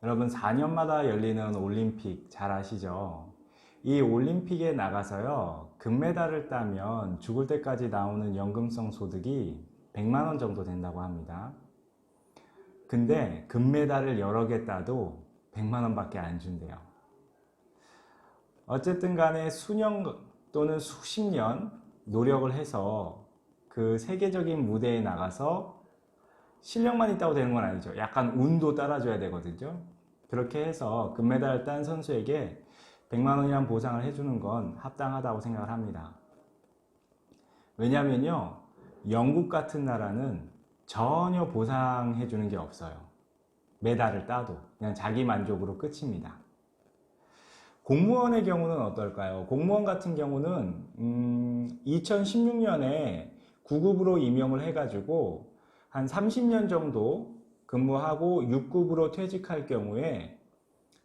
여러분 4년마다 열리는 올림픽 잘 아시죠? 이 올림픽에 나가서요, 금메달을 따면 죽을 때까지 나오는 연금성 소득이 100만 원 정도 된다고 합니다. 근데 금메달을 여러 개 따도 100만 원밖에 안 준대요. 어쨌든 간에 수년 또는 수십 년 노력을 해서 그 세계적인 무대에 나가서 실력만 있다고 되는 건 아니죠. 약간 운도 따라줘야 되거든요. 그렇게 해서 금메달을 딴 선수에게 100만 원이란 보상을 해주는 건 합당하다고 생각을 합니다. 왜냐면요, 영국 같은 나라는 전혀 보상해 주는 게 없어요. 메달을 따도 그냥 자기 만족으로 끝입니다. 공무원의 경우는 어떨까요? 공무원 같은 경우는 2016년에 9급으로 임용을 해가지고 한 30년 정도 근무하고 6급으로 퇴직할 경우에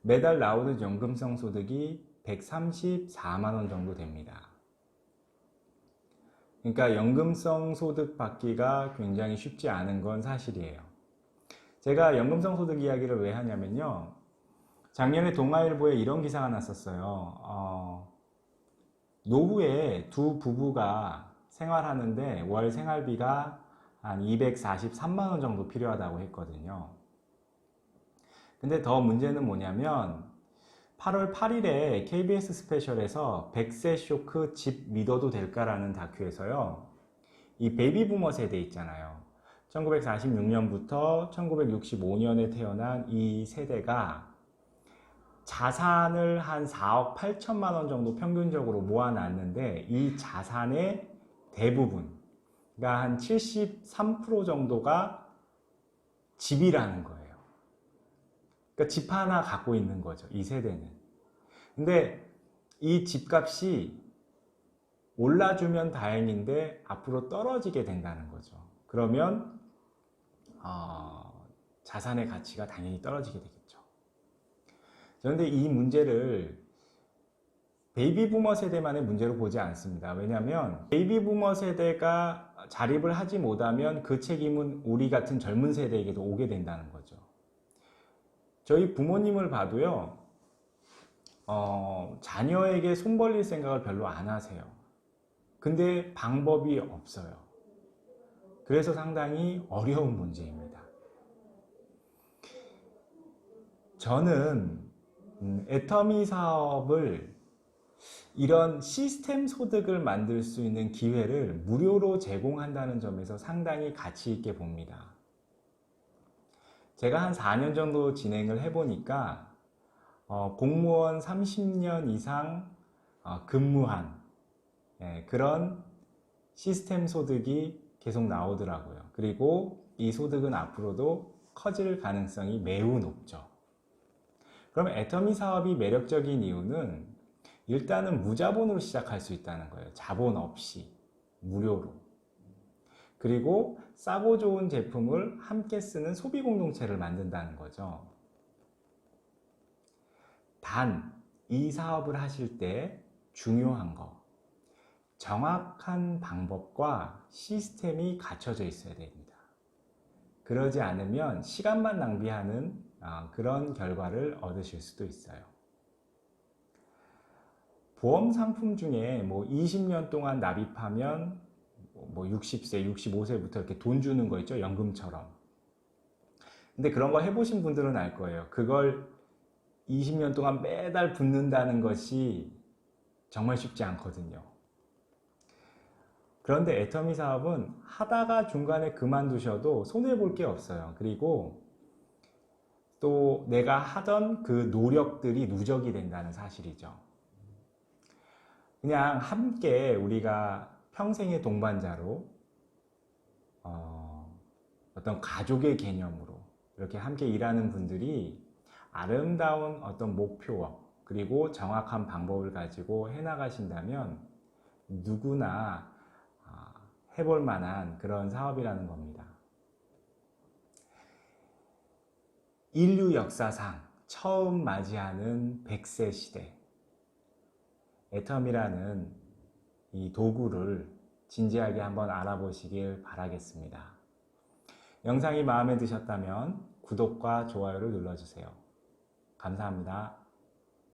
매달 나오는 연금성 소득이 134만 원 정도 됩니다. 그러니까 연금성 소득 받기가 굉장히 쉽지 않은 건 사실이에요. 제가 연금성 소득 이야기를 왜 하냐면요, 작년에 동아일보에 이런 기사가 났었어요. 노후에 두 부부가 생활하는데 월 생활비가 한 243만 원 정도 필요하다고 했거든요. 근데 더 문제는 뭐냐면 8월 8일에 KBS 스페셜에서 100세 쇼크 집 믿어도 될까라는 다큐에서요, 이 베이비 부머 세대 있잖아요. 1946년부터 1965년에 태어난 이 세대가 자산을 한 4억 8천만 원 정도 평균적으로 모아놨는데 이 자산의 대부분, 그러니까 한 73% 정도가 집이라는 거예요. 그러니까 집 하나 갖고 있는 거죠, 이 세대는. 근데 이 집값이 올라주면 다행인데 앞으로 떨어지게 된다는 거죠. 그러면 자산의 가치가 당연히 떨어지게 되겠죠. 그런데 이 문제를 베이비 부머 세대만의 문제로 보지 않습니다. 왜냐하면 베이비 부머 세대가 자립을 하지 못하면 그 책임은 우리 같은 젊은 세대에게도 오게 된다는 거죠. 저희 부모님을 봐도요, 자녀에게 손 벌릴 생각을 별로 안 하세요. 근데 방법이 없어요. 그래서 상당히 어려운 문제입니다. 저는 애터미 사업을, 이런 시스템 소득을 만들 수 있는 기회를 무료로 제공한다는 점에서 상당히 가치 있게 봅니다. 제가 한 4년 정도 진행을 해보니까 공무원 30년 이상 근무한 그런 시스템 소득이 계속 나오더라고요. 그리고 이 소득은 앞으로도 커질 가능성이 매우 높죠. 그럼 애터미 사업이 매력적인 이유는 일단은 무자본으로 시작할 수 있다는 거예요. 자본 없이 무료로. 그리고 싸고 좋은 제품을 함께 쓰는 소비 공동체를 만든다는 거죠. 단, 이 사업을 하실 때 중요한 거, 정확한 방법과 시스템이 갖춰져 있어야 됩니다. 그러지 않으면 시간만 낭비하는 그런 결과를 얻으실 수도 있어요. 보험 상품 중에 뭐 20년 동안 납입하면 뭐 60세, 65세부터 이렇게 돈 주는 거 있죠, 연금처럼. 근데 그런 거 해보신 분들은 알 거예요. 그걸 20년 동안 매달 붓는다는 것이 정말 쉽지 않거든요. 그런데 애터미 사업은 하다가 중간에 그만두셔도 손해볼 게 없어요. 그리고 또 내가 하던 그 노력들이 누적이 된다는 사실이죠. 그냥 함께 우리가 평생의 동반자로 어떤 가족의 개념으로 이렇게 함께 일하는 분들이 아름다운 어떤 목표와 그리고 정확한 방법을 가지고 해나가신다면 누구나 해볼 만한 그런 사업이라는 겁니다. 인류 역사상 처음 맞이하는 100세 시대, 애터미라는 이 도구를 진지하게 한번 알아보시길 바라겠습니다. 영상이 마음에 드셨다면 구독과 좋아요를 눌러주세요. 감사합니다.